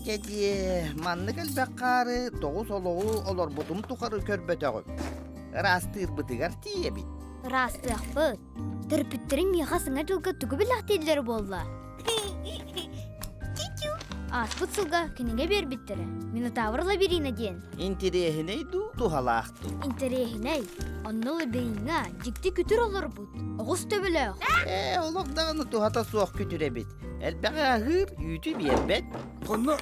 Кеди, манны кэлбэккаары тоғыз олоғу олар бұтым тұқары көрбөтөғым. Растыр бұтыгар тие бит. Растық бұд. Түрпіттерің меға сыңа жылға түгі білақтелері болла. Аспыт сылға күніңе бер біттірі. Минотавр лабирина ден. Интерехіней ду тухалақты. Интерехіней, онны лабирина жікті күтір олар бұд. Оғыз төбіліғ. Олоғдағыны тухата суақ күтіре бит. Әлбәғі ағыр үйті бейбет. Қанна,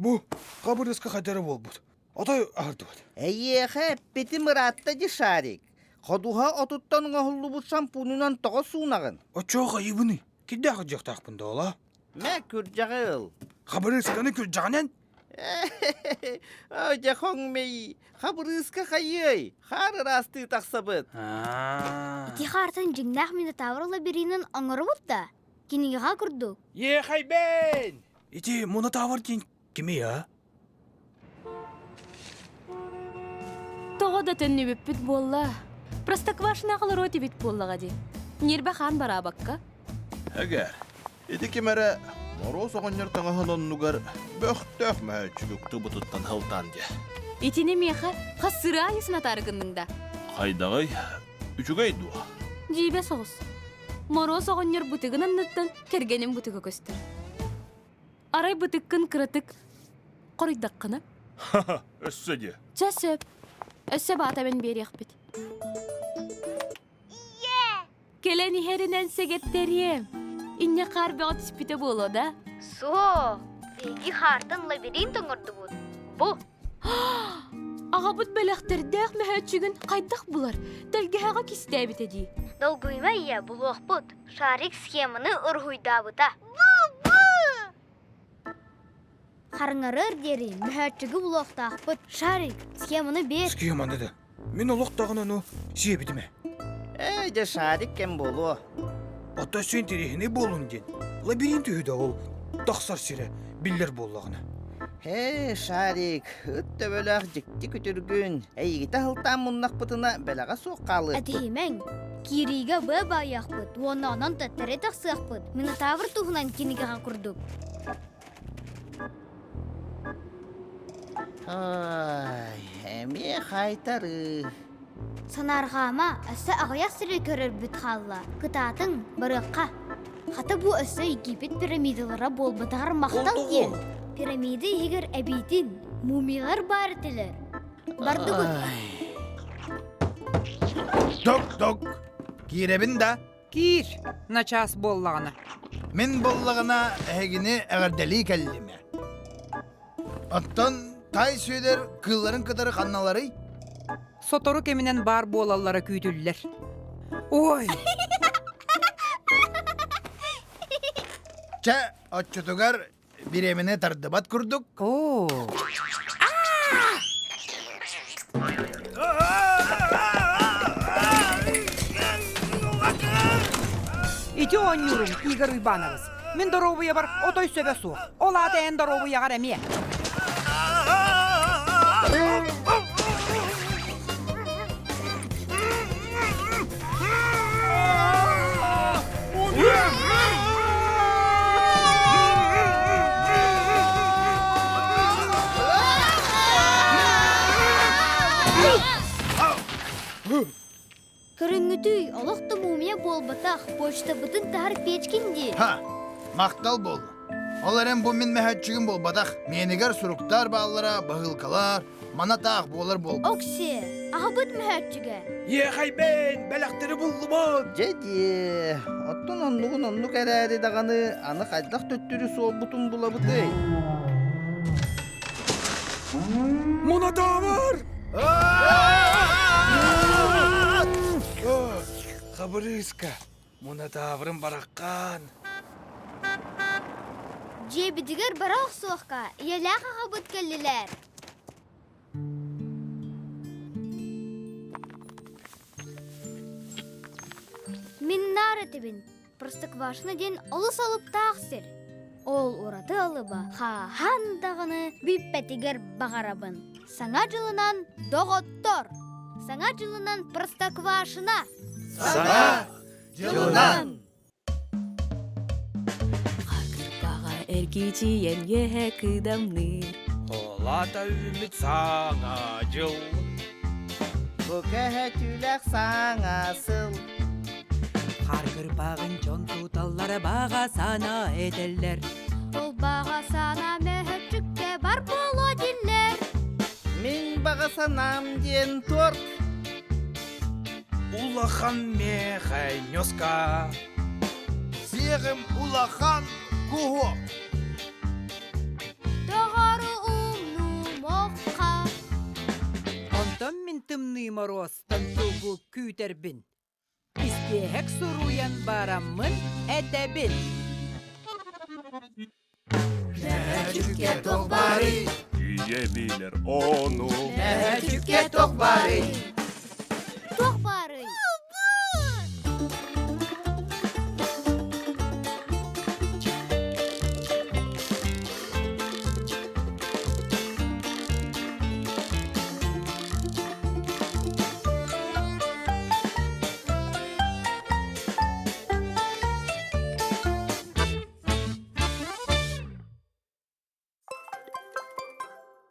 бұл қабырысқа қадары бол бұд. Атай ағырды бұд. Әйеқі беті мұратта де шарик. Қадуға отыттан ғағылы бұд шампунынан тоға суынағын. Очоға ебіні, кедді ағы жақтақ бұнда ола. Мә күржағыл. Қабырысқаны күржағынан? Өте қоңмей, қабырысқа қайый, қары расты тақсабыд. Ити қартын жыңнақ минотавр лабиринын оңыры бұдда. Кенігіға күрді. Хайбен! Ити Минотавр ден кеме, а? Тоға да төнні бөппіт болла. Простоквашына қалар өте бет боллаға де. Нербі қан бара баққа? Әгәр, еті кемәрі мороз оғынер таңахан оннугар бөқтөк мәчігікті бұтыттан халтан де. Итіне меха қасыра айысына тарғыныңда. Қайдағай, үчігай дуа. Жейбе соғыз. Мороз оғынер бұтығын анныттан кергенім бұтығы көстір. Арай бұтыққын кыратық қорыйдаққыны. Ха-ха, өссі де. Чәсіп. Өссі бата бен берек бет. Келен ихерінен сегеттерем. Инне қарбе отыспіте болу да? Со, бейгі қартын лабирин тұңырды бұд. Бұ. Аға бұд бәліқтердәқ мәхәтшігін қайдақ бұлар. Дәлгіғаға кесті әбіт әді. Долгуйма ия бұлуақ бұд. Шарик схеманы ұрғуйда бұта. Қарыңарыр дері мәхәтшігі бұлуақтақ бұд. Шарик схеманы бер. Схеманы да. Мен олықтағын оны жебеді ме? Әйде шарик кем болу. Ата сен терехіне болын ден. Лабиринт үйді ол. Тақсар сірі білдер боллағына. Шарик, үтті бөліғ жікті күтіргін. Әйгіті ғылтан мұннақ бұтына бәліға соққалы. Әдеймен, кириге бөбі аяқ бұд. Оны анан тәттірі тақсық бұд. Минотавр тұғынан кенігіға күрдік. Әме қайтары. Санарғама әсі ағаяқ сірі көрір бүт қалла. Қытатын бұрыққа. Қаты бұ әсі Египет пирамидалара болбытағыр мақтал ден. Пирамида егер әбейтін мумилар бар тілер. Барды бұд. Док. Киребин да. Кир, начас боллағына. Мен боллағына әгіні әғірдәлі кәллеме. Оттан тай сөйлер кылларын кыдары қанналары. Сотору кемінен бар болалары күйділілер. Ой! Ча, отчутугар биреміне тардыбат күрдік. О! Ити онюрум, Игорь Уйбановыз. Мен доровуя бар, отой сөбе суық. Ола атайын доровуя ғар әме. Көріңгітүй, олықты мумия болбатақ, почта бұтын тағыр печкенде. Мақтал бол. Оларен бұл мен мәхәтчігін бол бадақ. Менігер сұруқтар бағылара, бағылқалар, манатақ болар бол. Оксе, аға бұд мәхәтчіге. Хайбен, бәліқтері болды бұл. Жеде, оттun оннуғын әрәрі дағаны аны қайдақ төттірі сол бұтын бұла бұты. Минотавр! Қабырысқа, Минотаврын бараққан. Жебідігер барақ соққа, еләқ аға бұд кәлілер. Миннар етібін, Простоквашына ден олыс алып тағсыр. Ол ұраты алыба, хан дағыны бүйппәтігер бағарабын. Саңа жылынан доғыттор. Саңа жылынан Простоквашына. Саңа жылынан. Бәлки тиен еһе кыдамны. Олата үміт саңа жыл. Көкәһә түләк саңасыл. Қар кырпағын жон туталлары баға сана етелер. Ол баға сана мәһәчүккә бар боло диллер. Мин бағасанам ден торт. Улахан мехай нёска. Сиғым улахан куго. Тоғары умну моққа. Онтон мен тымны мороз тантугу күйтербін. Истехек суруян барамын әтәбін. Мәһәчүккә тоқ бари. Түйе билер ону. Мәһәчүккә тоқ бари.